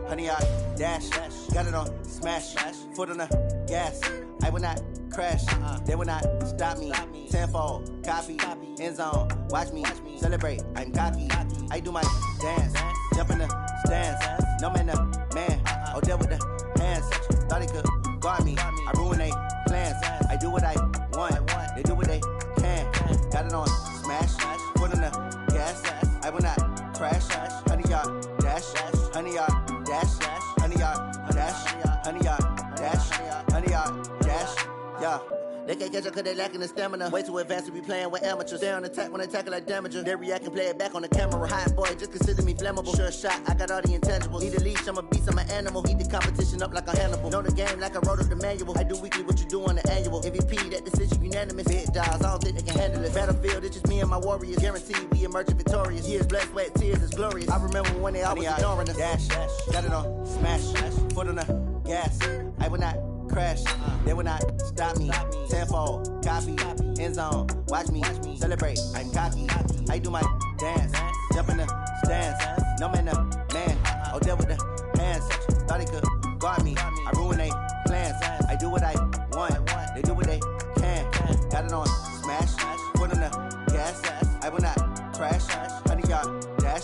Honey, I dash, got it on smash, foot on the gas. I will not crash, they will not stop me. Tenfold, copy, end zone, watch me celebrate. I'm cocky, I do my dance, jump in the stands. No man, the man, oh, deal with the hands. Thought he could guard me, I ruin they plans. I do what I want, they do what they can. Got it on smash, foot on the gas. I will not crash, honey, y'all dash, honey, y'all dash, honey, y'all dash, honey, y'all dash, honey, y'all dash, yeah. They can't catch up cause they lacking the stamina. Way too advanced to be playing with amateurs. They on attack when they tackle like damager. They react and play it back on the camera. Hot boy, just consider me flammable. Sure shot, I got all the intangibles. Need a leash, I'm a beast, I'm an animal. Heat the competition up like a Hannibal. Know the game like I wrote up the manual. I do weekly what you do on the annual. MVP, that decision unanimous. Big dogs, I don't think they can handle it. Battlefield, it's just me and my warriors. Guaranteed we emerging victorious. Years, blood, sweat, tears, it's glorious. I remember when they always ignoring us. Dash, got it on smash, foot on the gas. I will not crash, they will not stop me. Tenfold, copy, end zone, watch me celebrate. I'm cocky, I do my dance, jump in the stands. No man, the man, oh, deal with the hands. Thought he could guard me, I ruin they plans. I do what I want, they do what they can. Got it on smash, foot on the gas. I will not crash, honey, y'all dash,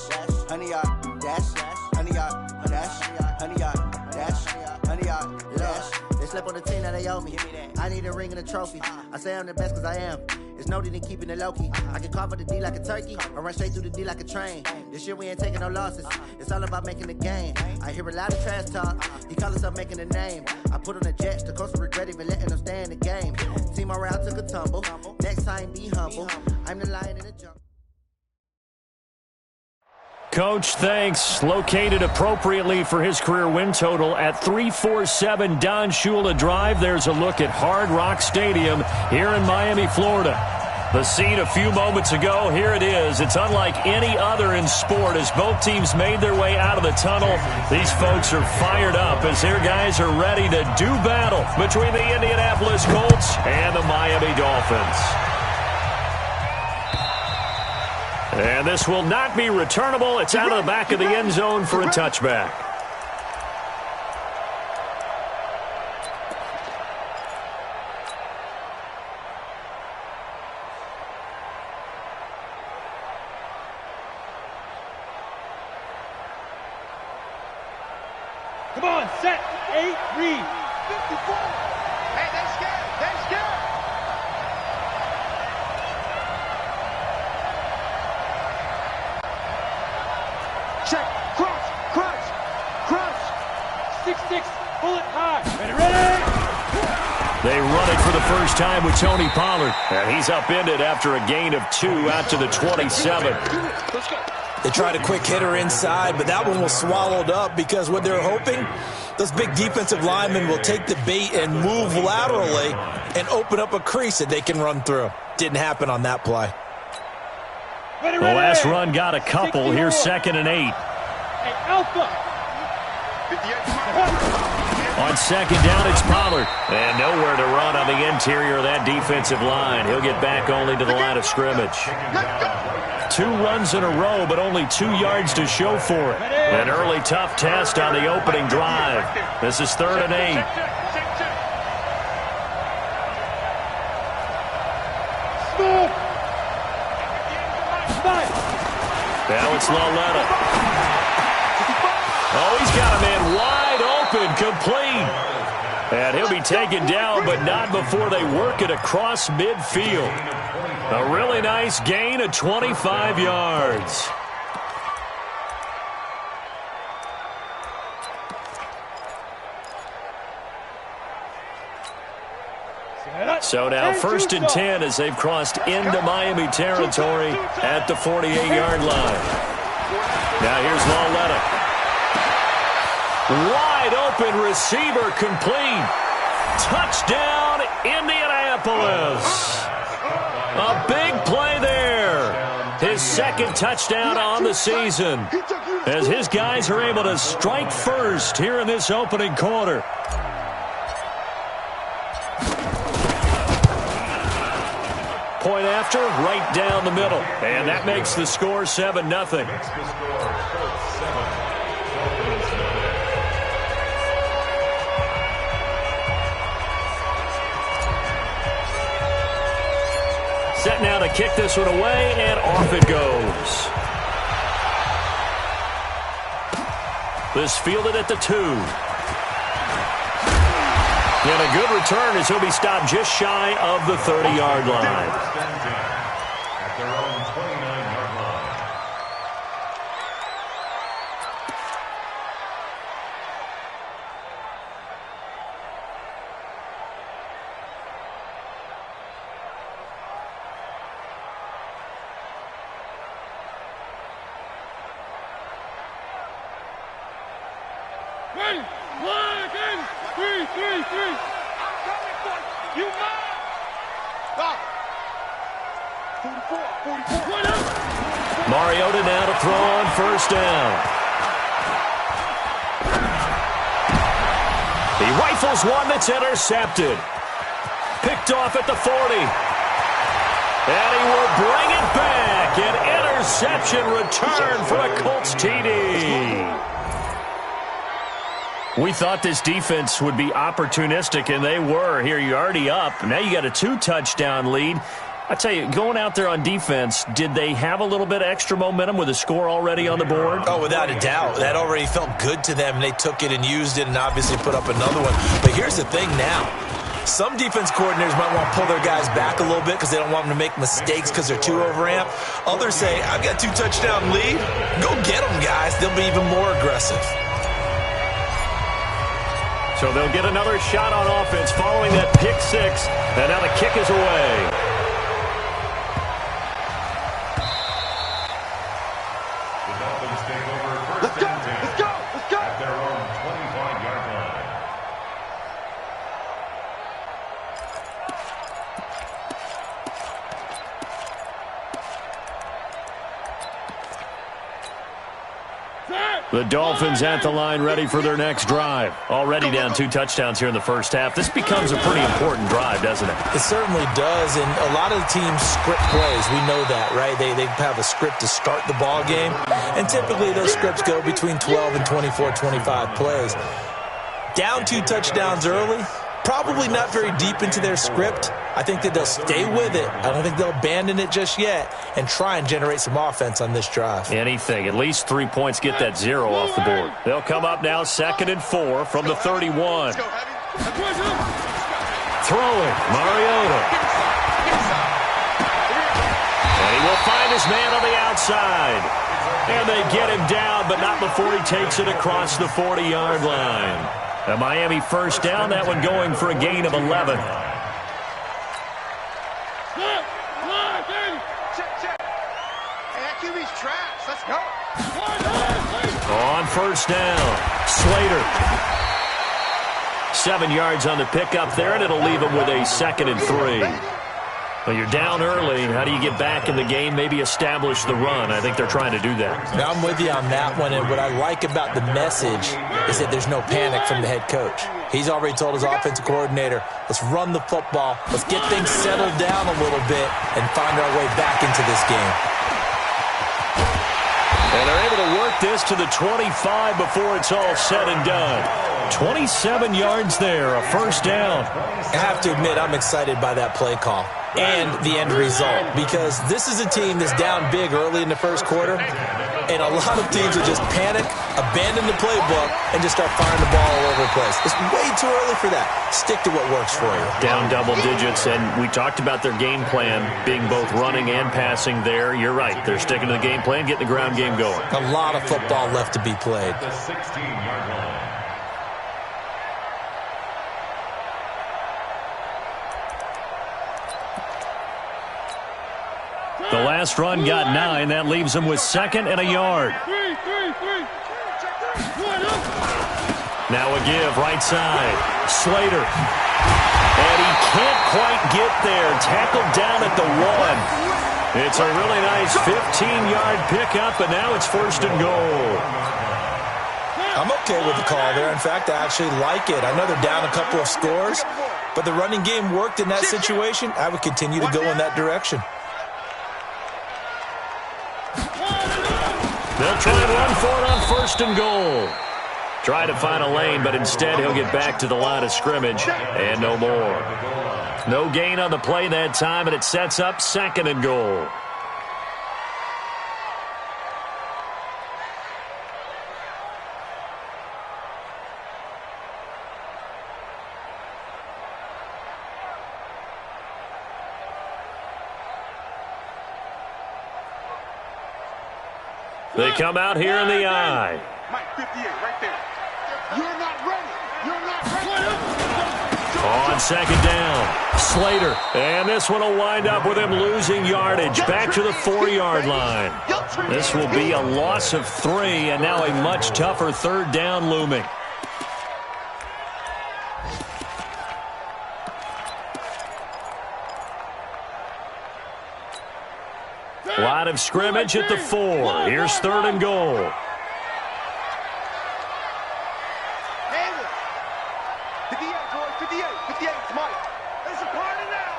honey, y'all dash, honey, y'all dash, honey, y'all dash, honey, y'all dash. They slept on the team, now they owe me. I need a ring and a trophy. I say I'm the best cause I am. It's no need in keeping it low-key. I can carve up the D like a turkey, or run straight through the D like a train. This year we ain't taking no losses. It's all about making the game. I hear a lot of trash talk. He call himself making a name. I put on the Jets, the coach will regret even letting them stay in the game. Team morale took a tumble. Next time be humble. I'm the lion in the jungle. Coach, thanks. Located appropriately for his career win total at 347 Don Shula Drive. There's a look at Hard Rock Stadium here in Miami, Florida. The scene a few moments ago, here it is. It's unlike any other in sport as both teams made their way out of the tunnel. These folks are fired up as their guys are ready to do battle between the Indianapolis Colts and the Miami Dolphins. And this will not be returnable. It's out of the back of the end zone for a touchback. Come on, set, 8, read. 54. Hey, they're scared. They're scared. Check, cross. 6-6, bullet high. Ready? They run it for the first time with Tony Pollard. And he's upended after a gain of 2 out to the 27. Let's go. They tried a quick hitter inside, but that one was swallowed up because what they're hoping, those big defensive linemen will take the bait and move laterally and open up a crease that they can run through. Didn't happen on that play. The last run got a couple. Here's 2nd and 8. Hey, Alpha. On 2nd down, it's Pollard. And nowhere to run on the interior of that defensive line. He'll get back only to the line of scrimmage. 2 runs in a row, but only 2 yards to show for it. An early tough test on the opening drive. This is 3rd and 8. Now it's Laletta. Oh, he's got a man wide open, complete. And he'll be taken down, but not before they work it across midfield. A really nice gain of 25 yards. So now 1st and 10 as they've crossed into Miami territory at the 48-yard line. Now here's Laletta. Wide open receiver complete. Touchdown, Indianapolis. A big play there. His second touchdown on the season, as his guys are able to strike first here in this opening quarter. Point after, right down the middle. And that makes the score 7-0. Set now to kick this one away, and off it goes. This fielded at the 2. And a good return as he'll be stopped just shy of the 30-yard line. At their own 29-yard line. Ready? 1, 2, 3, 3, 3. I'm coming for you. You mine. Stop. 44. Mariota now to throw on first down. He rifles one that's intercepted. Picked off at the 40. And he will bring it back. An interception return for a Colts TD. We thought this defense would be opportunistic, and they were. Here, you're already up. Now you got a 2-touchdown lead. I tell you, going out there on defense, did they have a little bit of extra momentum with a score already on the board? Oh, without a doubt. That already felt good to them. They took it and used it and obviously put up another one. But here's the thing now. Some defense coordinators might want to pull their guys back a little bit because they don't want them to make mistakes because they're too overamped. Others say, I've got 2-touchdown lead. Go get them, guys. They'll be even more aggressive. So they'll get another shot on offense following that pick 6. And now the kick is away. The Dolphins take over first and 10. Let's go. At their own 25-yard line. The Dolphins at the line ready for their next drive. Already down 2 touchdowns here in the first half. This becomes a pretty important drive, doesn't it? It certainly does, and a lot of the teams script plays. We know that, right? They have a script to start the ball game, and typically those scripts go between 12 and 24, 25 plays. Down 2 touchdowns early, probably not very deep into their script. I think that they'll stay with it. I don't think they'll abandon it just yet and try and generate some offense on this drive. Anything. At least 3 points get that 0 off the board. They'll come up now 2nd and 4 from the 31. Throwing, Mariota. And he will find his man on the outside. And they get him down, but not before he takes it across the 40-yard line. A Miami first down, that one going for a gain of 11. Let's go. On first down, Slater. 7 yards on the pickup there, and it'll leave him with a 2nd and 3. Well, you're down early. How do you get back in the game, maybe establish the run? I think they're trying to do that. Now, I'm with you on that one, and what I like about the message is that there's no panic from the head coach. He's already told his offensive coordinator, let's run the football, let's get things settled down a little bit, and find our way back into this game. And they're able to work this to the 25 before it's all said and done. 27 yards there, a first down. I have to admit, I'm excited by that play call and the end result, because this is a team that's down big early in the first quarter, and a lot of teams will just panic, abandon the playbook, and just start firing the ball all over the place. It's way too early for that. Stick to what works for you. Down double digits, and we talked about their game plan being both running and passing there. You're right. They're sticking to the game plan, getting the ground game going. A lot of football left to be played. The 16-yard line. The last run got 9. That leaves him with 2nd and a yard. Now a give, right side. Slater. And he can't quite get there. Tackled down at the 1. It's a really nice 15-yard pickup, but now it's 1st and goal. I'm okay with the call there. In fact, I actually like it. I know they're down a couple of scores, but the running game worked in that situation. I would continue to go in that direction. They'll try and run for it on 1st and goal. Try to find a lane, but instead he'll get back to the line of scrimmage and no more. No gain on the play that time, and it sets up 2nd and goal. They come out here in the eye. Mike, 58, right there. You're not ready. You're not ready. On 2nd down, Slater. And this one will wind up with him losing yardage back to the 4-yard line. This will be a loss of 3, and now a much tougher 3rd down looming. Line of scrimmage at the 4. Here's 3rd and goal. Handle. 58, boy, 58. 58's Mike. It's a party now.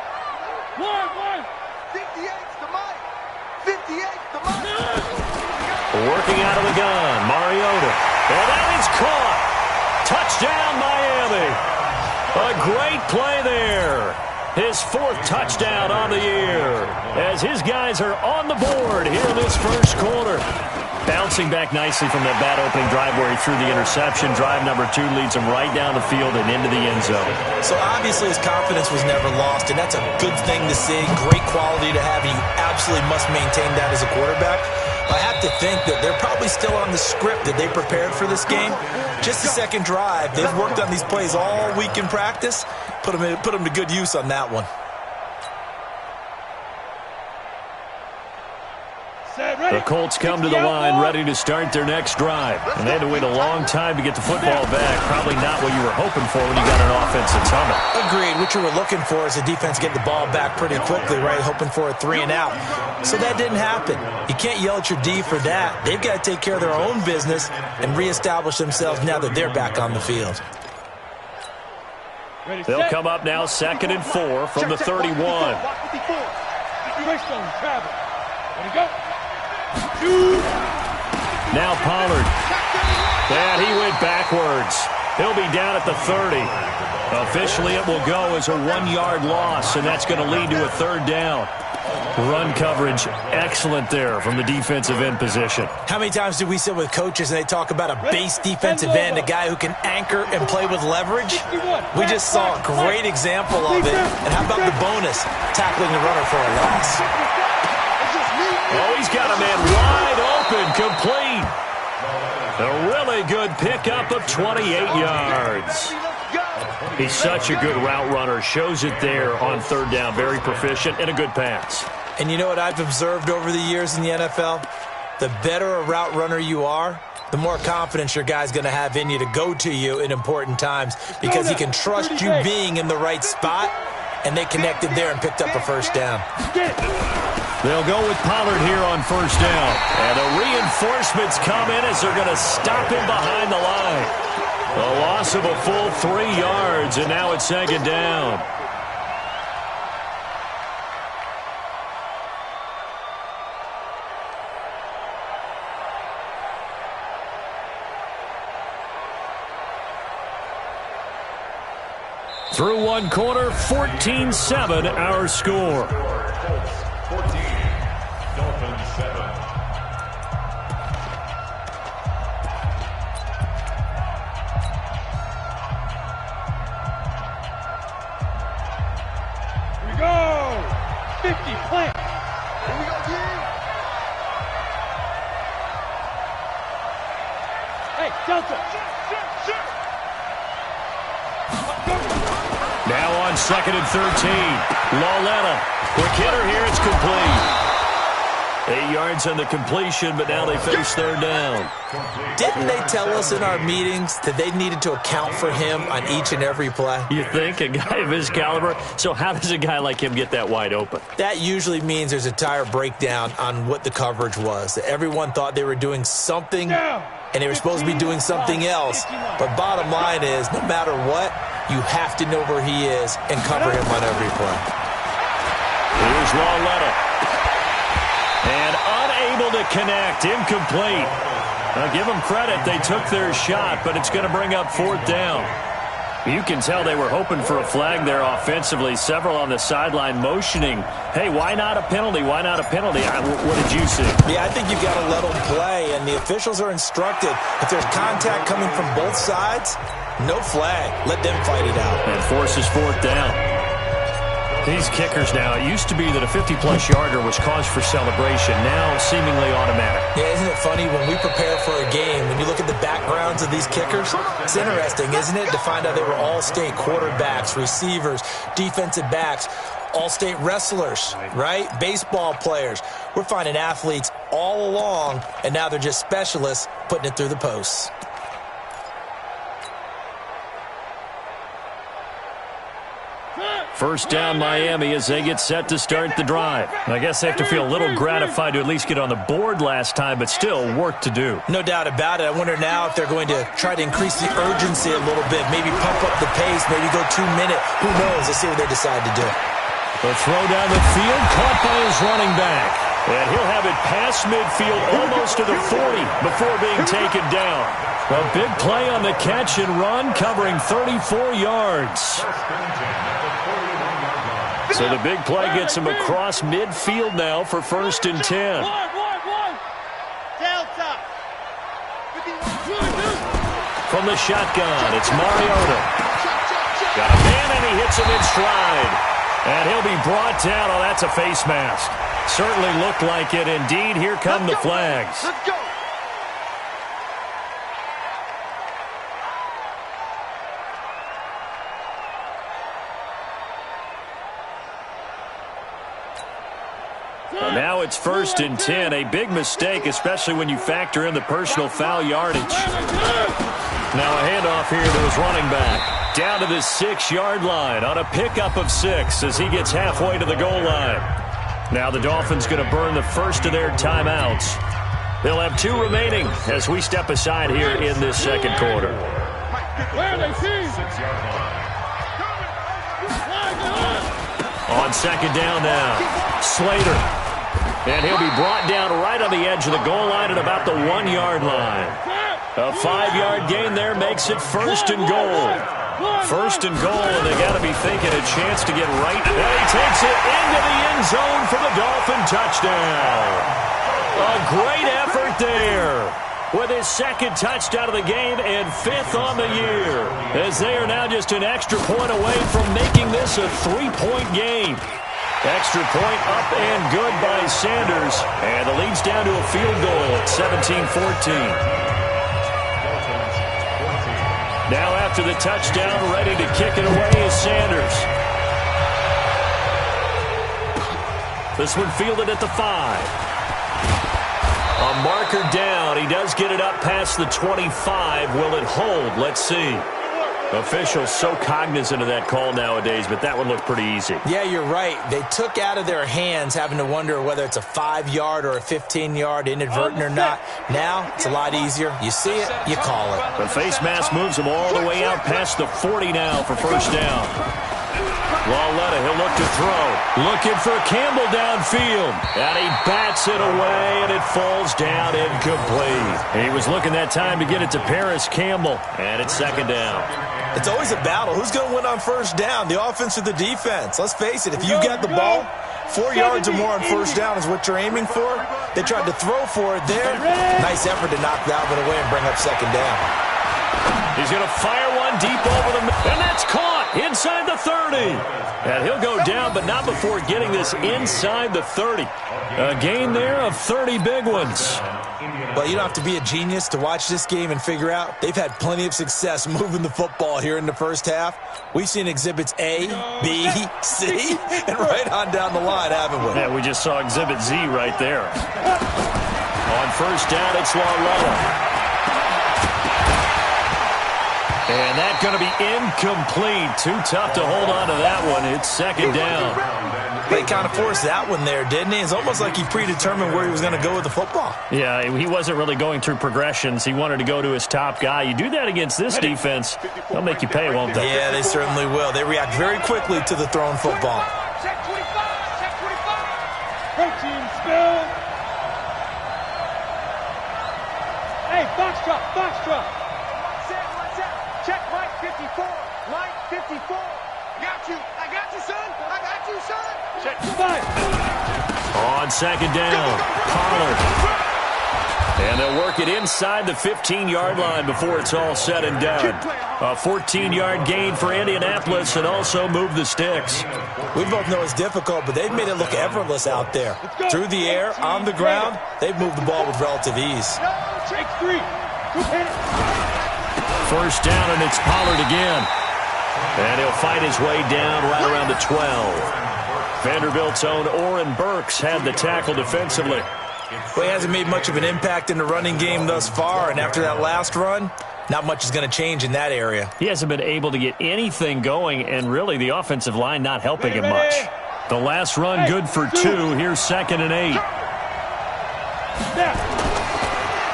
One. 58's the Mike. 58's the Mike. Working out of the gun, Mariota. And that is caught. Touchdown, Miami. A great play there. His 4th touchdown on the year as his guys are on the board here in this 1st quarter. Bouncing back nicely from that bad opening drive where he threw the interception. Drive number 2 leads him right down the field and into the end zone. So obviously his confidence was never lost, and that's a good thing to see. Great quality to have, and you absolutely must maintain that as a quarterback. I have to think that they're probably still on the script that they prepared for this game. Just the 2nd drive. They've worked on these plays all week in practice. Put them to good use on that one. The Colts come to the line ready to start their next drive. And they had to wait a long time to get the football back. Probably not what you were hoping for when you got an offense that's humming. Agreed. What you were looking for is the defense get the ball back pretty quickly, right? Hoping for a 3 and out. So that didn't happen. You can't yell at your D for that. They've got to take care of their own business and reestablish themselves now that they're back on the field. They'll come up now 2nd and 4 from the 31. Now Pollard. And he went backwards. He'll be down at the 30. Officially, it will go as a 1-yard loss, and that's going to lead to a 3rd down. Run coverage, excellent there from the defensive end position. How many times do we sit with coaches and they talk about a base defensive end, a guy who can anchor and play with leverage? We just saw a great example of it. And how about the bonus, tackling the runner for a loss? Oh, he's got a man wide open, complete. A really good pickup of 28 yards. He's such a good route runner. Shows it there on 3rd down. Very proficient and a good pass. And you know what I've observed over the years in the NFL? The better a route runner you are, the more confidence your guy's going to have in you to go to you in important times because he can trust you being in the right spot, and they connected there and picked up a 1st down. They'll go with Pollard here on 1st down. And the reinforcements come in as they're going to stop him behind the line. A loss of a full 3 yards, and now it's 2nd down. Through 1 quarter, 14-7 our score. 14, Dolphins 7. Here we go. 50, plant. Here we go, again. Hey, Delta. Now on 2nd and 13. Lauletta. Quick hitter here. It's complete. 8 yards on the completion, but now they face third down. Didn't they tell us in our meetings that they needed to account for him on each and every play? You think? A guy of his caliber? So how does a guy like him get that wide open? That usually means there's a entire breakdown on what the coverage was. That everyone thought they were doing something, and they were supposed to be doing something else. But bottom line is, no matter what, you have to know where he is and cover him on every play. Here's Lawletta. And unable to connect, incomplete. Now give them credit, they took their shot, but it's going to bring up fourth down. You can tell they were hoping for a flag there offensively. Several on the sideline motioning, hey, why not a penalty? Why not a penalty? What did you see? Yeah, I think you've got to let them play, and the officials are instructed. If there's contact coming from both sides, no flag. Let them fight it out. And forces fourth down. These kickers now, it used to be that a 50-plus yarder was cause for celebration. Now, seemingly automatic. Yeah, isn't it funny when we prepare for a game, when you look at the backgrounds of these kickers, it's interesting, isn't it, to find out they were all-state quarterbacks, receivers, defensive backs, all-state wrestlers, right? Baseball players. We're finding athletes all along, and now they're just specialists putting it through the posts. First down, Miami, as they get set to start the drive. I guess they have to feel a little gratified to at least get on the board last time, but still work to do. No doubt about it. I wonder now if they're going to try to increase the urgency a little bit, maybe pump up the pace, maybe go 2 minute. Who knows? Let's see what they decide to do. The throw down the field, caught by his running back. And he'll have it past midfield, almost to the 40, before being taken down. A big play on the catch and run, covering 34 yards. So the big play gets him across midfield now for 1st and 10. From the shotgun, it's Mariota. Got a man, and he hits him in stride. And he'll be brought down. Oh, that's a face mask. Certainly looked like it. Indeed, here come the flags. Let's go. Now it's 1st and 10. A big mistake, especially when you factor in the personal foul yardage. Now a handoff here to his running back. Down to the 6-yard line on a pickup of 6 as he gets halfway to the goal line. Now the Dolphins going to burn the first of their timeouts. They'll have 2 remaining as we step aside here in this second quarter. On second down now, Slater. And he'll be brought down right on the edge of the goal line at about the 1-yard line. A 5-yard gain there makes it 1st and goal. 1st and goal, and they got to be thinking a chance to get right. And he takes it into the end zone for the Dolphin touchdown. A great effort there with his 2nd touchdown of the game and 5th on the year, as they are now just an extra point away from making this a 3-point game. Extra point up and good by Sanders, and the lead's down to a field goal at 17-14. Now after the touchdown, ready to kick it away is Sanders. This one fielded at the 5. A marker down. He does get it up past the 25. Will it hold? Let's see. Officials so cognizant of that call nowadays, but that one looked pretty easy. Yeah, you're right. They took out of their hands having to wonder whether it's a 5-yard or a 15-yard, inadvertent or not. Now, it's a lot easier. You see it, you call it. The face mask moves him all the way out past the 40 now for first down. Lawletta, he'll look to throw. Looking for Campbell downfield. And he bats it away, and it falls down incomplete. He was looking that time to get it to Paris Campbell, and it's 2nd down. It's always a battle. Who's going to win on first down, the offense or the defense? Let's face it, if you got the ball, 4 yards or more on first down is what you're aiming for. They tried to throw for it there. Nice effort to knock that one away and bring up 2nd down. He's going to fire one deep over the middle, and that's caught inside the 30. And he'll go down, but not before getting this inside the 30. A gain there of 30 big ones. Well, you don't have to be a genius to watch this game and figure out they've had plenty of success moving the football here in the first half. We've seen exhibits A, B, C, and right on down the line, haven't we? Yeah, we just saw exhibit Z right there. On first down, it's Lawletta. And that's going to be incomplete. Too tough to hold on to that one. It's second down. They kind of forced that one there, didn't he? It's almost like he predetermined where he was going to go with the football. Yeah, he wasn't really going through progressions. He wanted to go to his top guy. You do that against this defense, they'll make you pay, won't they? Yeah, they certainly will. They react very quickly to the thrown football. Check 25, check 25. Protein spill. Hey, box drop, box drop. What's that? Check Mike 54, Mike 54. Got you. I got you, son. I got you, son. Check 5. On second down, Pollard. And they'll work it inside the 15-yard line before it's all said and done. A 14-yard gain for Indianapolis and also move the sticks. We both know it's difficult, but they've made it look effortless out there. Through the air, on the ground, they've moved the ball with relative ease. Take 3. First down, and it's Pollard again. And he'll fight his way down right around the 12. Vanderbilt's own Oren Burks had the tackle defensively. Well, he hasn't made much of an impact in the running game thus far, and after that last run, not much is going to change in that area. He hasn't been able to get anything going, and really the offensive line not helping him much. The last run good for 2. Here's second and 8.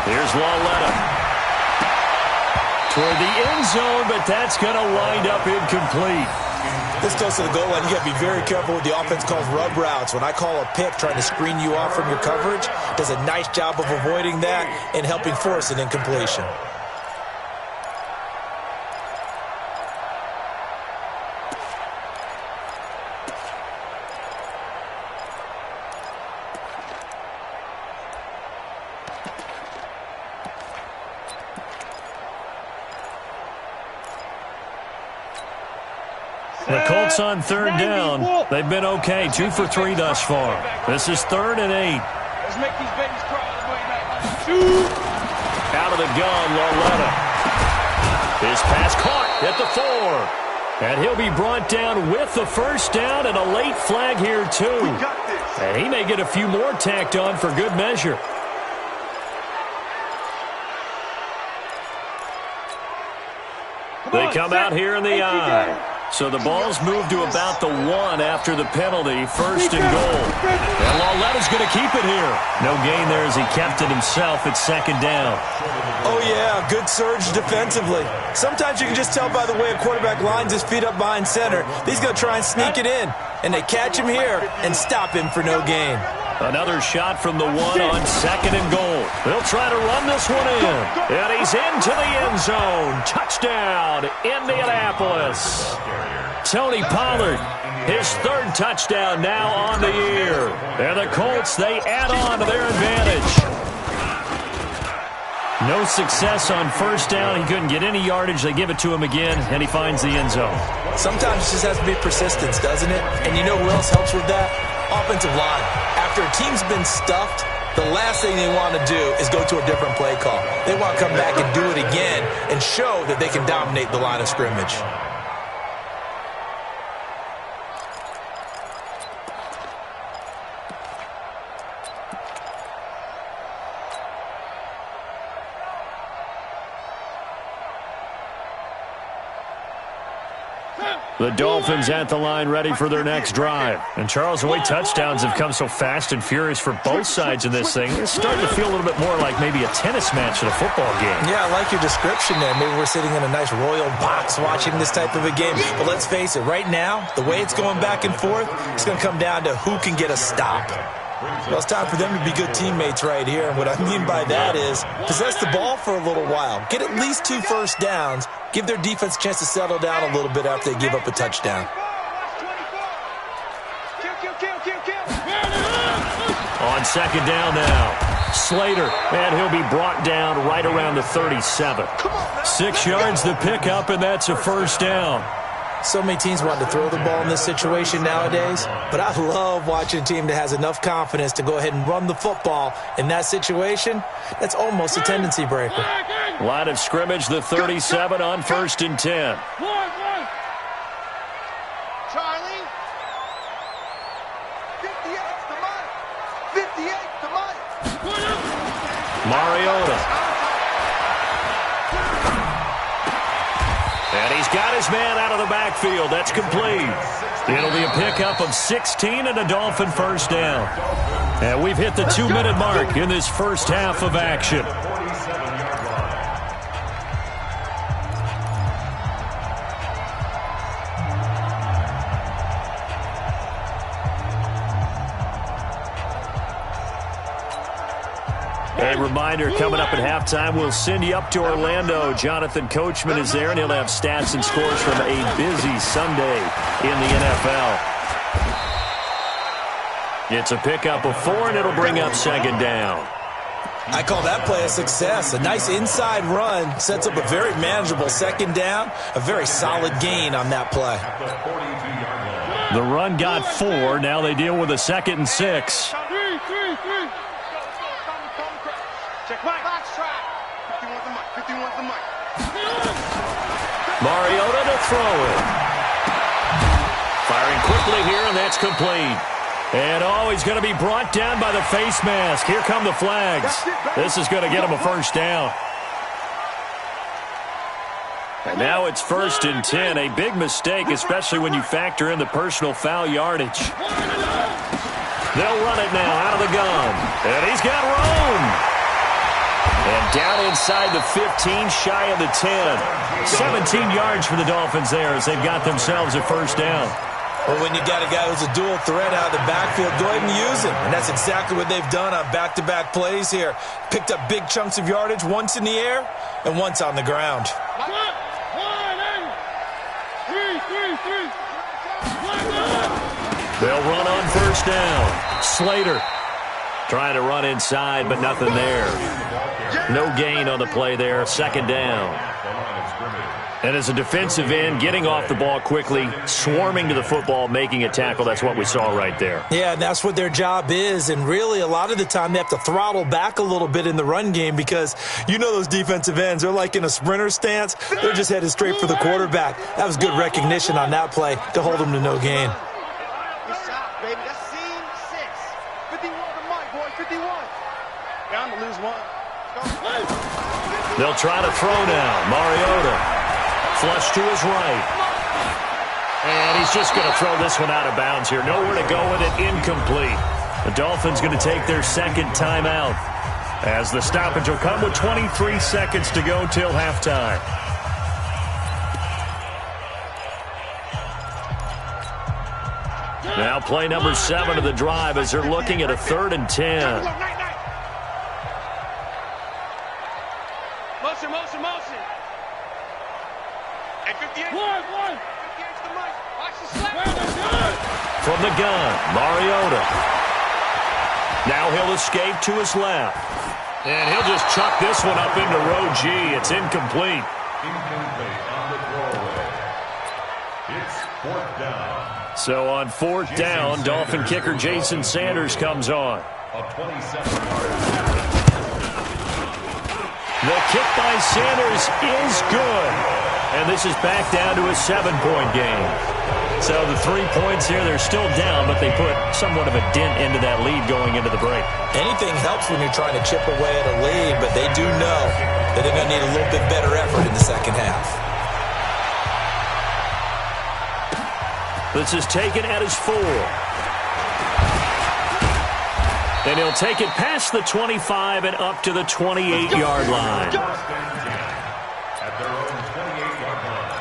Here's Lawletta. Toward the end zone, but that's going to wind up incomplete. This goes to the goal line. You got to be very careful with the offense calls rub routes. When I call a pick trying to screen you off from your coverage, does a nice job of avoiding that and helping force an incompletion. The Colts on third down. They've been okay. 2 for 3 thus far. This is 3rd and 8. Let's make these babies cry all the way back. Shoot! Out of the gun, Lawletta. His pass caught at the 4. And he'll be brought down with the first down and a late flag here, too. And he may get a few more tacked on for good measure. They come out here in the I. So the ball's moved to about the 1 after the penalty. First and goal. And Lawletta's going to keep it here. No gain there as he kept it himself. It's second down. Oh, yeah, good surge defensively. Sometimes you can just tell by the way a quarterback lines his feet up behind center. He's going to try and sneak it in. And they catch him here and stop him for no gain. Another shot from the 1 on second and goal. They'll try to run this one in. And he's into the end zone. Touchdown, Indianapolis. Tony Pollard, his 3rd touchdown now on the year. And the Colts, they add on to their advantage. No success on first down. He couldn't get any yardage. They give it to him again, and he finds the end zone. Sometimes it just has to be persistence, doesn't it? And you know who else helps with that? Offensive line. After a team's been stuffed, the last thing they want to do is go to a different play call. They want to come back and do it again and show that they can dominate the line of scrimmage. The Dolphins at the line ready for their next drive. And Charles, the way touchdowns have come so fast and furious for both sides in this thing, it's starting to feel a little bit more like maybe a tennis match at a football game. Yeah, I like your description there. Maybe we're sitting in a nice royal box watching this type of a game. But let's face it, right now, the way it's going back and forth, it's going to come down to who can get a stop. Well, it's time for them to be good teammates right here. And what I mean by that is possess the ball for a little while. Get at least 2 first downs. Give their defense a chance to settle down a little bit after they give up a touchdown. On second down now, Slater, and he'll be brought down right around the 37. 6 yards to pick up, and that's a first down. So many teams want to throw the ball in this situation nowadays, but I love watching a team that has enough confidence to go ahead and run the football in that situation. That's almost a tendency breaker. Line of scrimmage, the 37 on 1st and 10. Charlie. 58's the money. 58's the money. Mariota. And he's got his man out of the backfield. That's complete. It'll be a pickup of 16 and a Dolphin first down. And we've hit the 2-minute mark in this first half of action. A reminder, coming up at halftime, we'll send you up to Orlando. Jonathan Coachman is there, and he'll have stats and scores from a busy Sunday in the NFL. It's a pickup of 4, and it'll bring up 2nd down. I call that play a success. A nice inside run sets up a very manageable 2nd down. A very solid gain on that play. The run got 4. Now they deal with a 2nd and 6. Check Mike. Box track. 51's the mic. 51's the mic. Mariota to throw it. Firing quickly here, and that's complete. And he's going to be brought down by the face mask. Here come the flags. This is going to get him a first down. And now it's 1st and 10. A big mistake, especially when you factor in the personal foul yardage. They'll run it now out of the gun. And he's got room. And down inside the 15, shy of the 10. 17 yards for the Dolphins there as they've got themselves a first down. Well, when you got a guy who's a dual threat out of the backfield, go ahead and use him. And that's exactly what they've done on back-to-back plays here. Picked up big chunks of yardage, once in the air and once on the ground. They'll run on first down. Slater trying to run inside, but nothing there. No gain on the play there. 2nd down. And as a defensive end, getting off the ball quickly, swarming to the football, making a tackle, that's what we saw right there. Yeah, and that's what their job is. And really, a lot of the time, they have to throttle back a little bit in the run game because you know those defensive ends, they're like in a sprinter stance. They're just headed straight for the quarterback. That was good recognition on that play to hold them to no gain. Good shot, baby. That's scene 6. 51 the mic, boy. 51. Bound to lose one. They'll try to throw now. Mariota. Flush to his right. And he's just going to throw this one out of bounds here. Nowhere to go with it. Incomplete. The Dolphins going to take their 2nd timeout as the stoppage will come with 23 seconds to go till halftime. Now play number 7 of the drive as they're looking at a 3rd and 10. Motion, motion, motion. And 58. 58's the mic. Watch the slap. From the gun, Mariota. Now he'll escape to his left. And he'll just chuck this one up into row G. It's incomplete. Incomplete on the throwaway. It's 4th down. So on 4th down, Dolphin kicker Jason Sanders comes on. A 27-yard. The kick by Sanders is good. And this is back down to a 7-point game. So the 3 points here, they're still down, but they put somewhat of a dent into that lead going into the break. Anything helps when you're trying to chip away at a lead, but they do know that they're going to need a little bit better effort in the 2nd half. This is taken at his 4. And he'll take it past the 25 and up to the 28-yard line. At their own 28-yard line.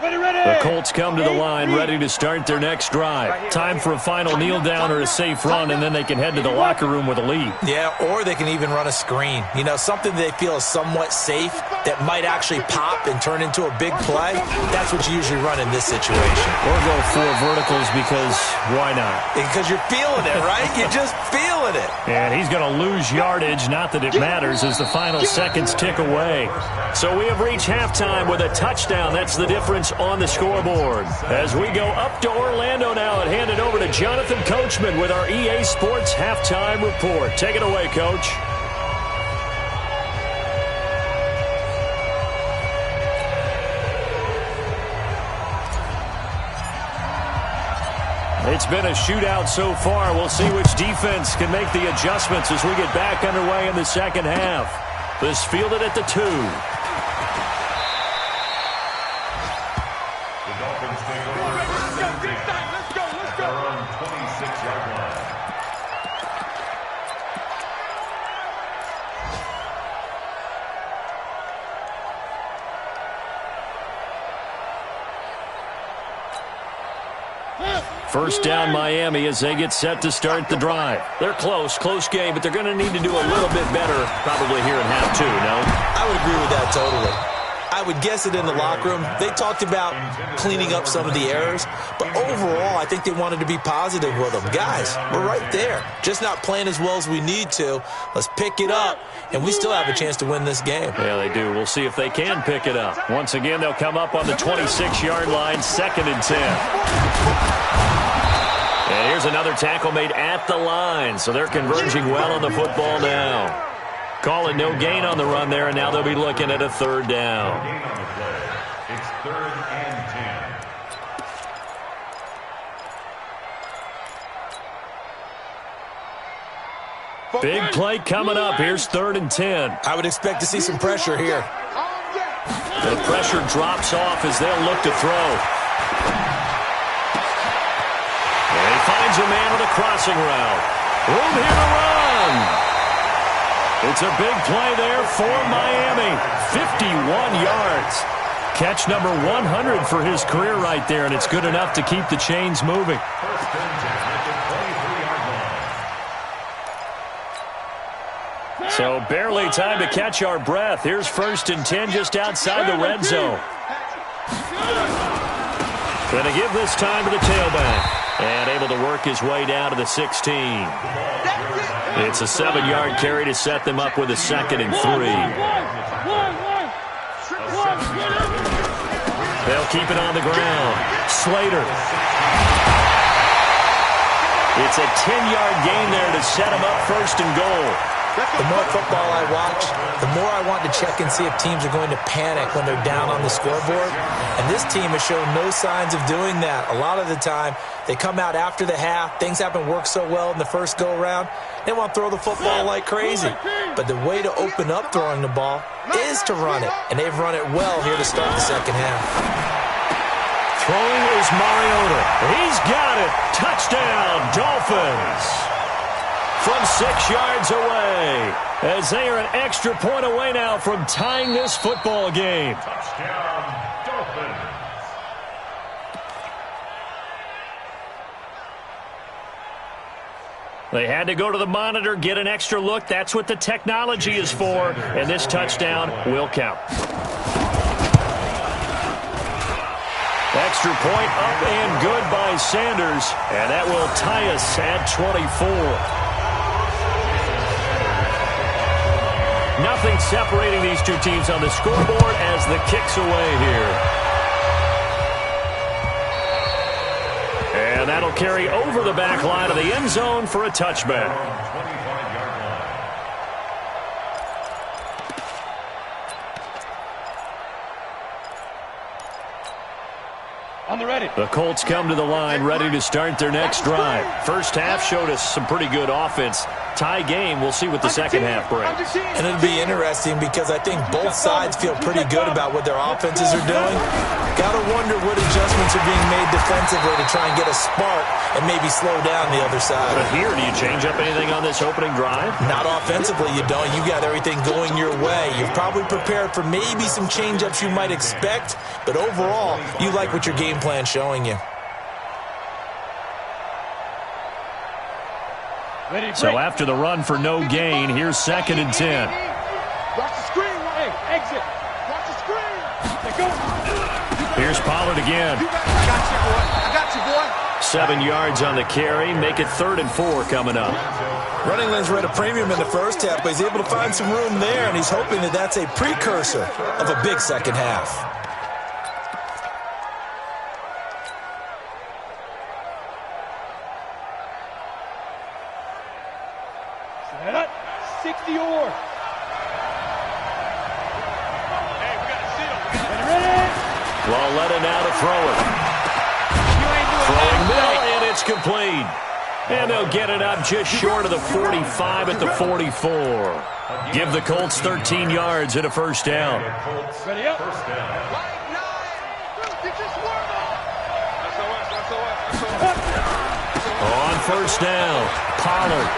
The Colts come to the line ready to start their next drive. Time for a final kneel down or a safe run, and then they can head to the locker room with a lead. Yeah, or they can even run a screen. You know, something they feel is somewhat safe that might actually pop and turn into a big play. That's what you usually run in this situation. Or go 4 verticals because why not? Because you're feeling it, right? You're just feeling it. And he's going to lose yardage, not that it matters, as the final seconds tick away. So we have reached halftime with a touchdown. That's the difference on the scoreboard. As we go up to Orlando now and hand it over to Jonathan Coachman with our EA Sports Halftime Report. Take it away, Coach. It's been a shootout so far. We'll see which defense can make the adjustments as we get back underway in the second half. This fielded at the 2. First down, Miami, as they get set to start the drive. They're close game, but they're going to need to do a little bit better probably here in half 2, no? I would agree with that totally. I would guess it in the locker room. They talked about cleaning up some of the errors, but overall, I think they wanted to be positive with them. Guys, we're right there. Just not playing as well as we need to. Let's pick it up, and we still have a chance to win this game. Yeah, they do. We'll see if they can pick it up. Once again, they'll come up on the 26-yard line, 2nd and 10. And here's another tackle made at the line, so they're converging well on the football now. Call it no gain on the run there, and now they'll be looking at a 3rd down. It's 3rd and 10. Big play coming up. Here's 3rd and 10. I would expect to see some pressure here. The pressure drops off as they'll look to throw. And he finds a man with a crossing route. Room here to run. It's a big play there for Miami. 51 yards. Catch number 100 for his career right there, and it's good enough to keep the chains moving. First and 10 at the 23-yard line. So barely time to catch our breath. Here's 1st and 10 just outside the red zone. Going to give this time to the tailback. And able to work his way down to the 16. It's a 7-yard carry to set them up with a 2nd and 3. They'll keep it on the ground. Slater. It's a 10-yard gain there to set them up 1st and goal. The more football I watch, the more I want to check and see if teams are going to panic when they're down on the scoreboard. And this team has shown no signs of doing that. A lot of the time, they come out after the half. Things haven't worked so well in the first go-around. They want to throw the football like crazy. But the way to open up throwing the ball is to run it. And they've run it well here to start the second half. Throwing is Mariota. He's got it. Touchdown, Dolphins. From 6 yards away, as they are an extra point away now from tying this football game. Touchdown, Dolphins. They had to go to the monitor, get an extra look. That's what the technology is for, and this touchdown will count. Extra point up and good by Sanders, and that will tie us at 24. Nothing separating these two teams on the scoreboard as the kick's away here. And that'll carry over the back line of the end zone for a touchback. On the ready. The Colts come to the line ready to start their next drive. First half showed us some pretty good offense. Tie game. We'll see what the second half brings. And it'll be interesting because I think both sides feel pretty good about what their offenses are doing. Got to wonder what adjustments are being made defensively to try and get a spark and maybe slow down the other side. But here, do you change up anything on this opening drive? Not offensively, you don't. You got everything going your way. You've probably prepared for maybe some change-ups you might expect, but overall, you like what your game plan's showing you. So after the run for no gain, here's 2nd and 10. Watch the screen. Hey, exit. Watch the screen. Let go. Here's Pollard again. I got you, boy. 7 yards on the carry. Make it 3rd and 4 coming up. Running lanes were at a premium in the first half, but he's able to find some room there, and he's hoping that that's a precursor of a big second half. Set up. 60 or. Hey, we got a seal. Ready? Well, let it now to throw it. Throwing middle, and it's complete. And they'll get it up just short of the 45 at the 44. Give the Colts 13 yards and a first down. Ready up. First down. On first down, Pollard.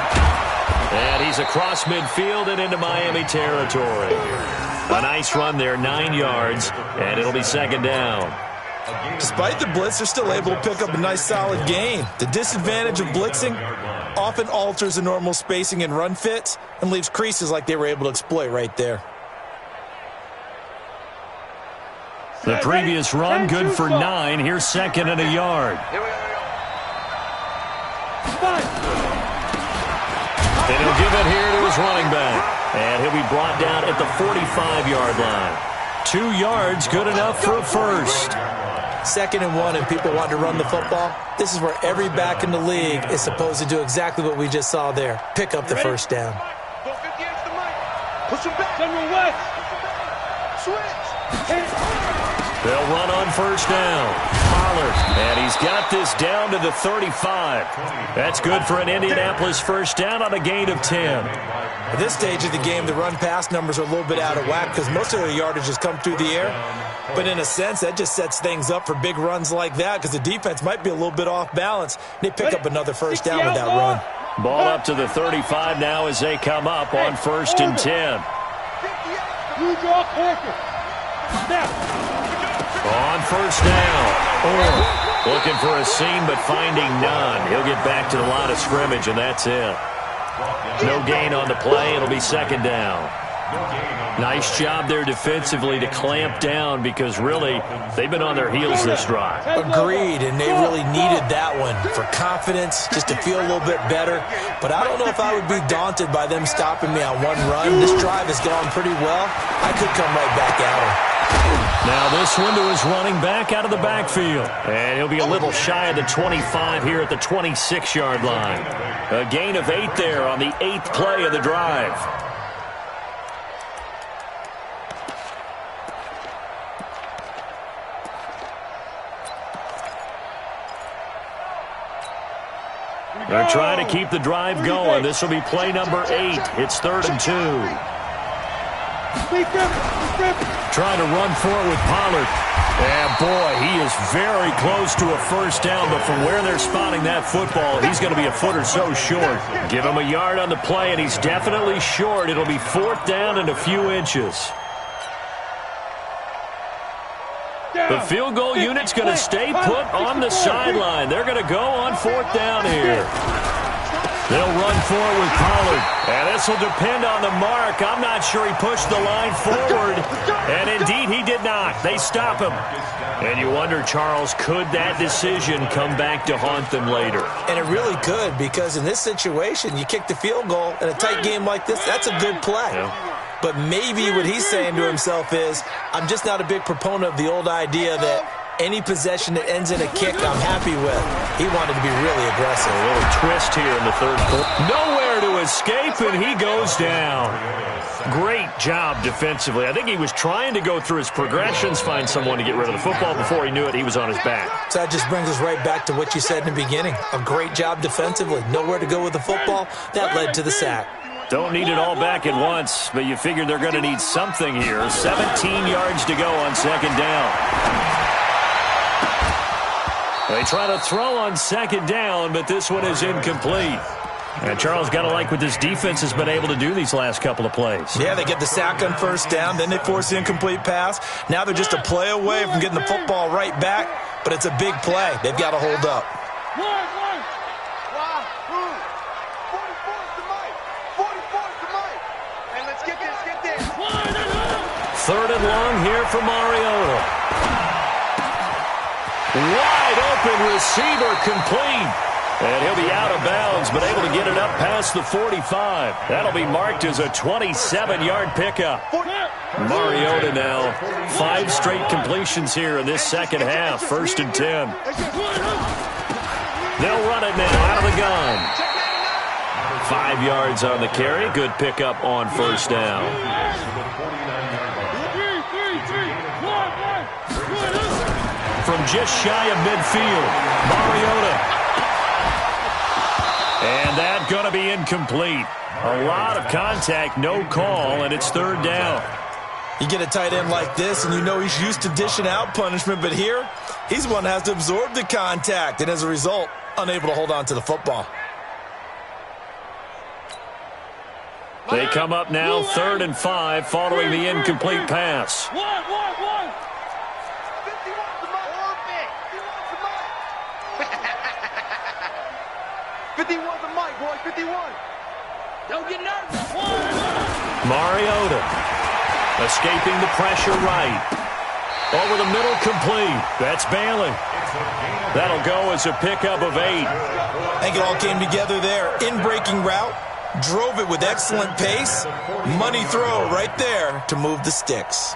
And he's across midfield and into Miami territory. A nice run there, 9 yards, and it'll be 2nd down. Despite the blitz, they're still able to pick up a nice solid gain. The disadvantage of blitzing often alters the normal spacing and run fits and leaves creases like they were able to exploit right there. The previous run, good for 9. Here's 2nd and a yard. And he'll give it here to his running back. And he'll be brought down at the 45-yard line. 2 yards, good enough for a first. 2nd and 1, and people want to run the football. This is where every back in the league is supposed to do exactly what we just saw there. Pick up the first down. Push him back. General West. Switch. They'll run on first down. Pollard, and he's got this down to the 35. That's good for an Indianapolis first down on a gain of 10. At this stage of the game, the run-pass numbers are a little bit out of whack because most of their yardage has come through the air. But in a sense, that just sets things up for big runs like that because the defense might be a little bit off balance. They pick up another first down with that run. Ball up to the 35 now as they come up on 1st and 10. You draw corker. Snap. On first down. Looking for a seam but finding none. He'll get back to the line of scrimmage, and that's it. No gain on the play. It'll be 2nd down. Nice job there defensively to clamp down because really they've been on their heels this drive. Agreed, and they really needed that one for confidence, just to feel a little bit better. But I don't know if I would be daunted by them stopping me on one run. This drive has gone pretty well. I could come right back at him. Now this one to his running back out of the backfield. And he'll be a little shy of the 25 here at the 26-yard line. A gain of 8 there on the 8th play of the drive. They're trying to keep the drive going. This will be play number 8. It's 3rd and 2. Trying to run for it with Pollard. And boy, he is very close to a first down, but from where they're spotting that football, he's going to be a foot or so short. Give him a yard on the play, and he's definitely short. It'll be 4th down and a few inches. The field goal unit's going to stay put on the sideline. They're going to go on 4th down here. They'll run forward with Pollard. And this will depend on the mark. I'm not sure he pushed the line forward. And indeed, he did not. They stop him. And you wonder, Charles, could that decision come back to haunt them later? And it really could, because in this situation, you kick the field goal in a tight game like this, that's a good play. Yeah. But maybe what he's saying to himself is, I'm just not a big proponent of the old idea that any possession that ends in a kick I'm happy with. He wanted to be really aggressive. A little twist here in the 3rd quarter. Nowhere to escape, and he goes down. Great job defensively. I think he was trying to go through his progressions, find someone to get rid of the football. Before he knew it, he was on his back. So that just brings us right back to what you said in the beginning. A great job defensively. Nowhere to go with the football. That led to the sack. Don't need it all back at once, but you figure they're going to need something here. 17 yards to go on second down. They try to throw on second down, but this one is incomplete. And Charles, got to like what this defense has been able to do these last couple of plays. Yeah, they get the sack on first down, then they force the incomplete pass. Now they're just a play away from getting the football right back, but it's a big play. They've got to hold up. 44 to Mike. 44 to Mike. And let's get this. Third and long here for Mariota. Wide open receiver complete. And he'll be out of bounds, but able to get it up past the 45. That'll be marked as a 27-yard pickup. Mariota now, 5 straight completions here in this second half. 1st and 10. They'll run it now out of the gun. 5 yards on the carry. Good pickup on first down. From just shy of midfield, Mariota. And that's going to be incomplete. A lot of contact, no call, and it's third down. You get a tight end like this, and you know he's used to dishing out punishment, but here, he's the one that has to absorb the contact, and as a result, unable to hold on to the football. They come up now 3rd and 5 following the incomplete pass. 51 to Mike, boys, 51. Don't get nervous. Mariota escaping the pressure right. Over the middle, complete. That's Bailey. That'll go as a pickup of 8. I think it all came together there. In-breaking route, drove it with excellent pace. Money throw right there to move the sticks.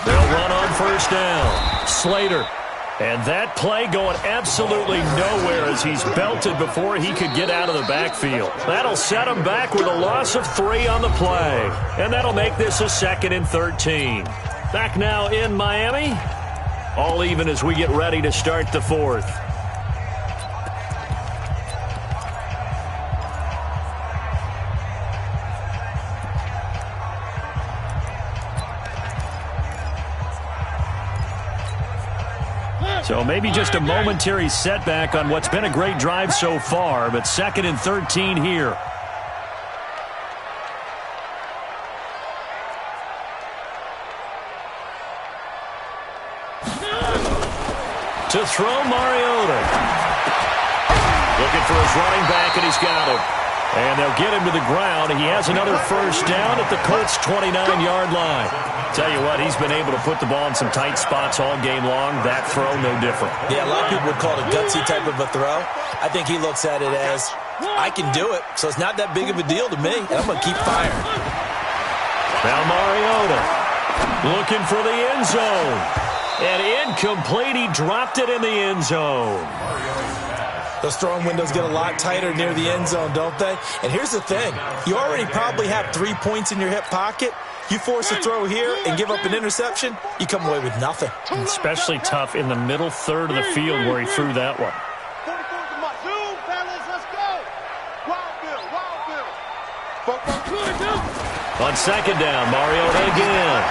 They'll run on first down. Slater. And that play going absolutely nowhere as he's belted before he could get out of the backfield. That'll set him back with a loss of 3 on the play. And that'll make this a 2nd and 13. Back now in Miami. All even as we get ready to start the 4th. So maybe just a momentary setback on what's been a great drive so far, but 2nd and 13 here. To throw, Mariota. Looking for his running back, and he's got him. And they'll get him to the ground. He has another first down at the Colts' 29-yard line. Tell you what, he's been able to put the ball in some tight spots all game long. That throw, no different. Yeah, a lot of people would call it a gutsy type of a throw. I think he looks at it as, I can do it, so it's not that big of a deal to me, and I'm going to keep firing. Now Mariota looking for the end zone. And incomplete, he dropped it in the end zone. Those throwing windows get a lot tighter near the end zone, don't they? And here's the thing. You already probably have 3 points in your hip pocket. You force a throw here and give up an interception, you come away with nothing. Especially tough in the middle third of the field where he threw that one. 44 to Mike. Zoom, fellas, let's go. Wild Bill. On second down, Mariota again.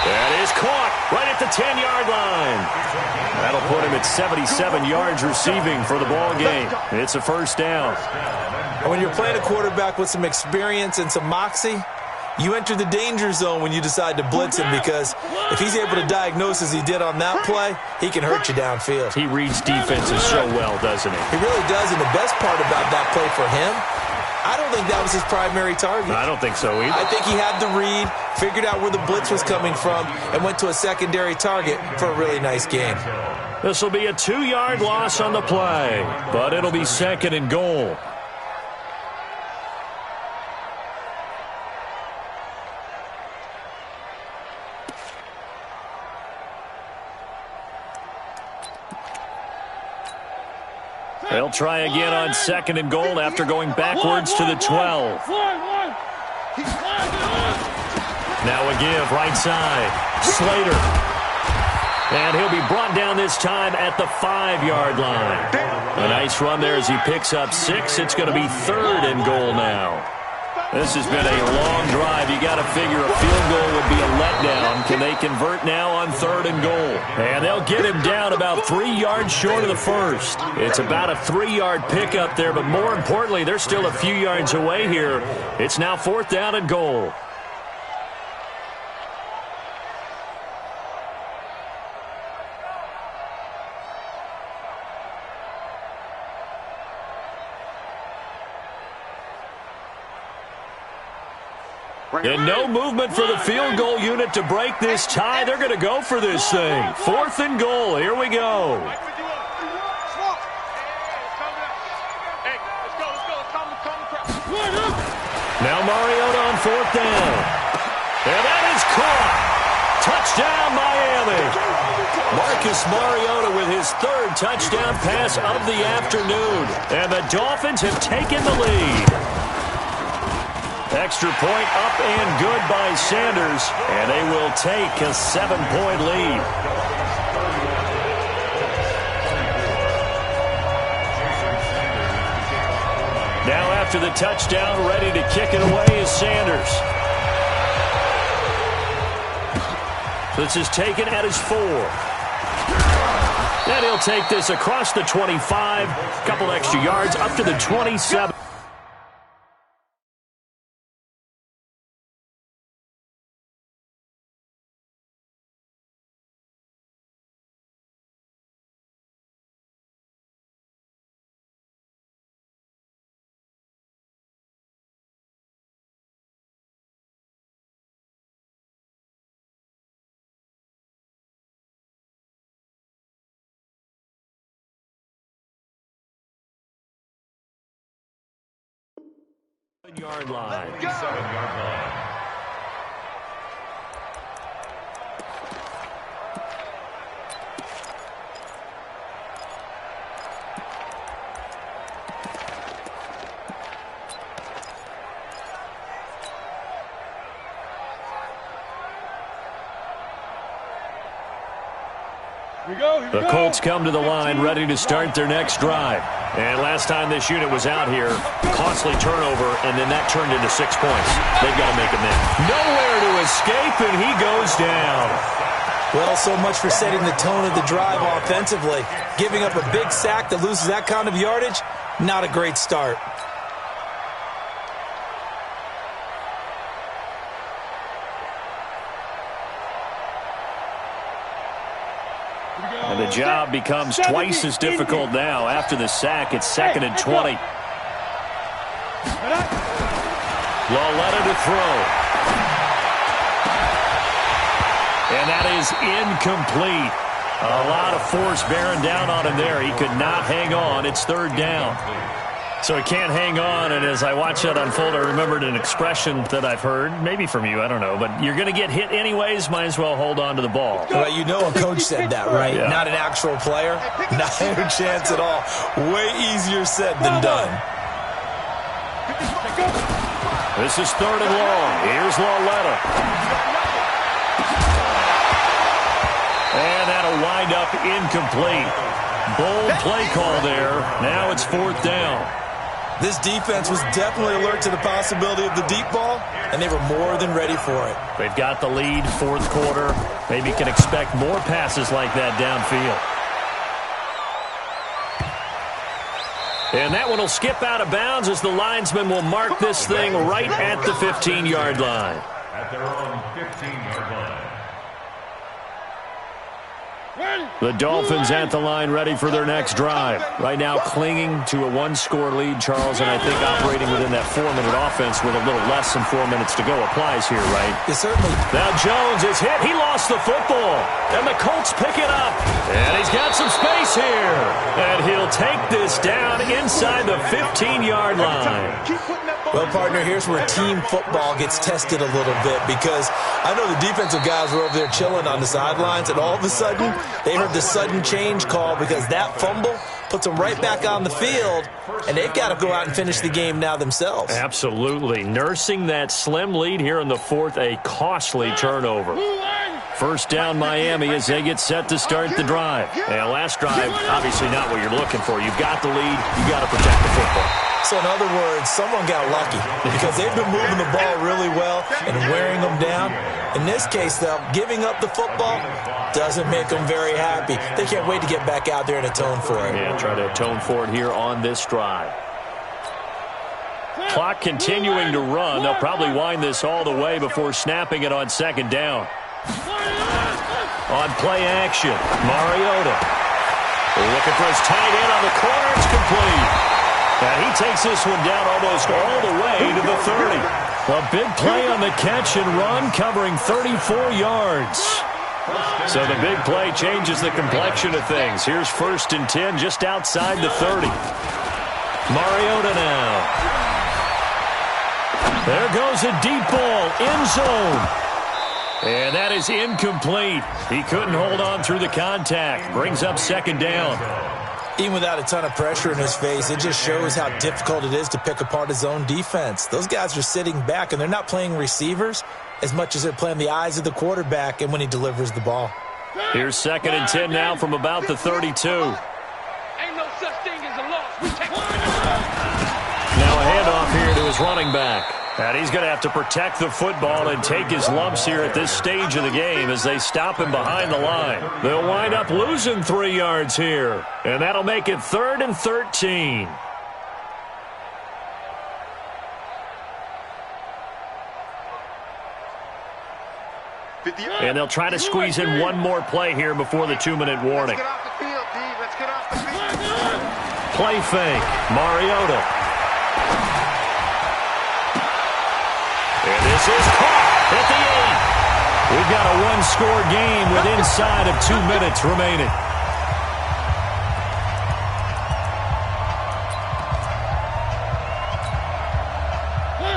That is caught right at the 10-yard line. That'll put him at 77 yards receiving for the ball game. It's a first down. And when you're playing a quarterback with some experience and some moxie, you enter the danger zone when you decide to blitz him, because if he's able to diagnose as he did on that play, he can hurt you downfield. He reads defenses so well, doesn't he? He really does, and the best part about that play for him, I don't think that was his primary target. I don't think so either. I think he had the read, figured out where the blitz was coming from, and went to a secondary target for a really nice game. This will be a 2-yard loss on the play, but it'll be 2nd and goal. They'll try again on 2nd and goal after going backwards to the 12. Now a give right side. Slater. And he'll be brought down this time at the 5-yard line. A nice run there as he picks up 6. It's going to be 3rd and goal now. This has been a long drive. You got to figure a field goal would be a letdown. Can they convert now on 3rd and goal? And they'll get him down about 3 yards short of the first. It's about a 3-yard pickup there, but more importantly, they're still a few yards away here. It's now 4th down and goal. And no movement for the field goal unit to break this tie. They're going to go for this thing. 4th and goal. Here we go. Now Mariota on 4th down. And that is caught. Touchdown, Miami. Marcus Mariota with his 3rd touchdown pass of the afternoon. And the Dolphins have taken the lead. Extra point up and good by Sanders, and they will take a 7-point lead. Now after the touchdown, ready to kick it away is Sanders. This is taken at his 4. And he'll take this across the 25, a couple extra yards up to the 27. Yard line. 7-yard line. The Colts come to the line ready to start their next drive. And last time this unit was out here, costly turnover, and then that turned into 6 points. They've got to make them in. Nowhere to escape, and he goes down. Well, so much for setting the tone of the drive offensively. Giving up a big sack that loses that kind of yardage, not a great start. And the job becomes twice as difficult now. After the sack, it's 2nd and 20. Lauletta to throw. And that is incomplete. A lot of force bearing down on him there. He could not hang on. It's 3rd down. So he can't hang on, and as I watch that unfold, I remembered an expression that I've heard, maybe from you, I don't know, but you're going to get hit anyways, might as well hold on to the ball. Well, you know a coach said that, right? Yeah. Not an actual player. Not a chance at all. Way easier said than done. This is 3rd and long. Here's Lauletta. And that'll wind up incomplete. Bold play call there. Now it's 4th down. This defense was definitely alert to the possibility of the deep ball, and they were more than ready for it. They've got the lead, 4th quarter. Maybe can expect more passes like that downfield. And that one will skip out of bounds as the linesman will mark this thing right at the 15-yard line. At their own 15-yard line. The Dolphins at the line ready for their next drive. Right now clinging to a 1-score lead, Charles, and I think operating within that 4-minute offense with a little less than 4 minutes to go applies here, right? Yes, certainly. Now Jones is hit. He lost the football. And the Colts pick it up. And he's got some space is here, and he'll take this down inside the 15-yard line. Well, partner, here's where team football gets tested a little bit, because I know the defensive guys were over there chilling on the sidelines, and all of a sudden, they heard the sudden change call because that fumble puts them right back on the field, and they've got to go out and finish the game now themselves. Absolutely. Nursing that slim lead here in the fourth, a costly turnover. First down, Miami, as they get set to start the drive. And last drive, obviously not what you're looking for. You've got the lead. You've got to protect the football. So in other words, someone got lucky because they've been moving the ball really well and wearing them down. In this case, though, giving up the football doesn't make them very happy. They can't wait to get back out there and atone for it. Yeah, try to atone for it here on this drive. Clock continuing to run. They'll probably wind this all the way before snapping it on second down. On play action, Mariota. Looking for his tight end on the corner. It's complete. And he takes this one down almost all the way to the 30. A big play on the catch and run, covering 34 yards. So the big play changes the complexion of things. Here's 1st and 10 just outside the 30. Mariota now. There goes a deep ball, end zone. And that is incomplete. He couldn't hold on through the contact. Brings up second down. Even without a ton of pressure in his face, it just shows how difficult it is to pick apart his own defense. Those guys are sitting back, and they're not playing receivers as much as they're playing the eyes of the quarterback and when he delivers the ball. Here's 2nd and 10 now from about the 32. Ain't no such thing as a loss. We take Now a handoff here to his running back. And he's going to have to protect the football and take his lumps here at this stage of the game as they stop him behind the line. They'll wind up losing 3 yards here. And that'll make it 3rd and 13. And they'll try to squeeze in one more play here before the 2-minute warning. Let's get off the field, D. Let's get off the field. Play fake. Mariota. And this is caught at the 8. We've got a one-score game with inside of 2 minutes remaining.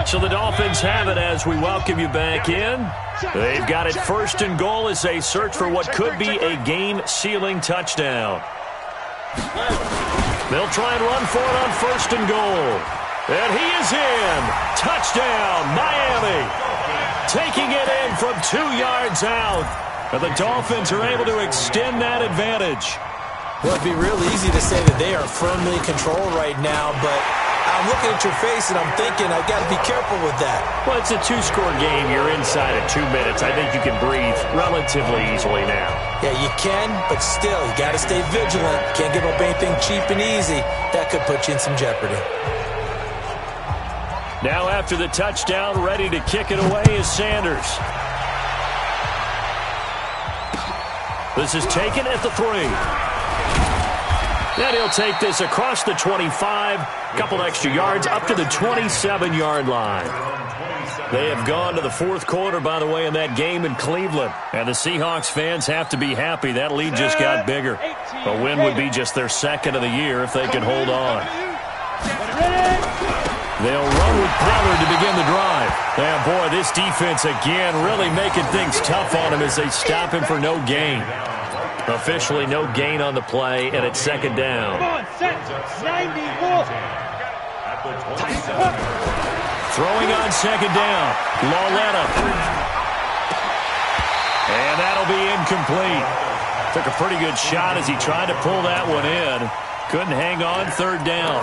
So the Dolphins have it as we welcome you back in. They've got it 1st and goal as they search for what could be a game-sealing touchdown. They'll try and run for it on 1st and goal. And he is in. Touchdown, Miami. Taking it in from 2 yards out. And the Dolphins are able to extend that advantage. Well, it'd be real easy to say that they are firmly in control right now, but I'm looking at your face and I'm thinking I've got to be careful with that. Well, it's a 2-score game. You're inside of 2 minutes. I think you can breathe relatively easily now. Yeah, you can, but still, you got to stay vigilant. Can't give up anything cheap and easy. That could put you in some jeopardy. Now after the touchdown, ready to kick it away is Sanders. This is taken at the 3. And he'll take this across the 25, a couple extra yards, up to the 27-yard line. They have gone to the 4th quarter, by the way, in that game in Cleveland. And the Seahawks fans have to be happy. That lead just got bigger. A win would be just their 2nd of the year if they can hold on. They'll run with Pollard to begin the drive. And, boy, this defense again really making things tough on him as they stop him for no gain. Officially no gain on the play, and it's 2nd down. Come on, set. 94. Throwing on 2nd down. Lauletta. And that'll be incomplete. Took a pretty good shot as he tried to pull that one in. Couldn't hang on, 3rd down.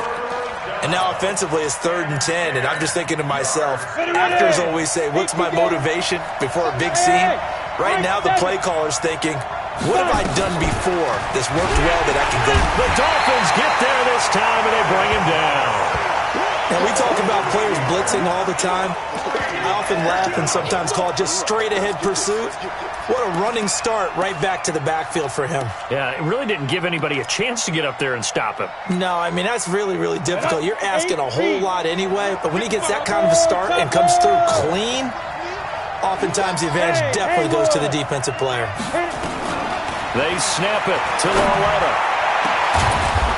And now offensively it's 3rd and 10, and I'm just thinking to myself, actors always say, what's my motivation before a big scene? Right now the play caller's thinking, what have I done before that's worked well that I can go? The Dolphins get there this time, and they bring him down. Now, we talk about players blitzing all the time. I often laugh and sometimes call it just straight-ahead pursuit. What a running start right back to the backfield for him. Yeah, it really didn't give anybody a chance to get up there and stop him. No, I mean, that's really, really difficult. You're asking a whole lot anyway, but when he gets that kind of a start and comes through clean, oftentimes the advantage definitely goes to the defensive player. They snap it to Lauletta.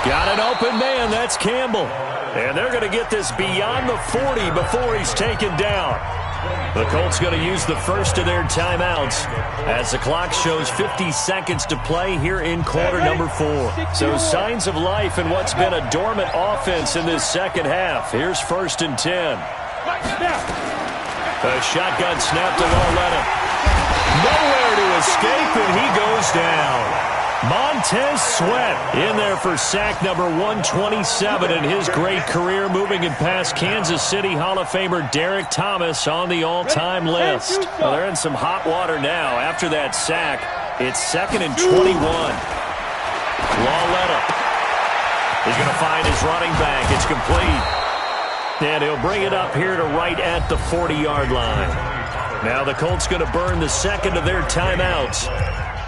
Got an open man. That's Campbell. And they're going to get this beyond the 40 before he's taken down. The Colts going to use the first of their timeouts as the clock shows 50 seconds to play here in quarter number 4. So signs of life in what's been a dormant offense in this second half. Here's 1st and 10. A shotgun snap to Lauletta. Nowhere to escape, and he goes down. Montez Sweat in there for sack number 127 in his great career, moving it past Kansas City Hall of Famer Derek Thomas on the all-time list. Well, they're in some hot water now. After that sack, it's 2nd and 21. Lauletta is going to find his running back. It's complete. And he'll bring it up here to right at the 40-yard line. Now the Colts going to burn the second of their timeouts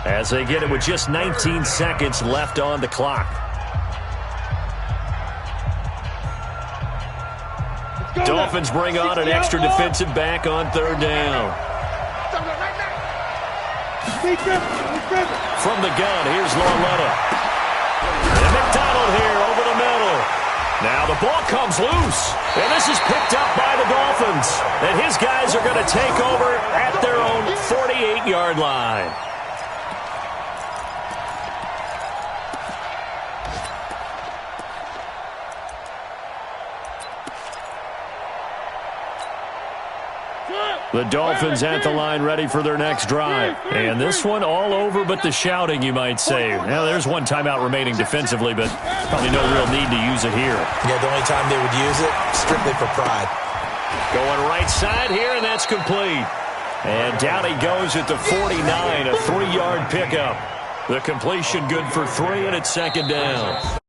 as they get it with just 19 seconds left on the clock. Dolphins bring on an extra defensive back on 3rd down. From the gun, here's Lauletta. And McDonald here over the middle. Now the ball comes loose, and this is picked up by the Dolphins. And his guys are going to take over at their own 48-yard line. The Dolphins at the line ready for their next drive. And this one all over but the shouting, you might say. Now, there's one timeout remaining defensively, but probably no real need to use it here. Yeah, the only time they would use it, strictly for pride. Going right side here, and that's complete. And down he goes at the 49, a 3-yard pickup. The completion good for 3, and it's 2nd down.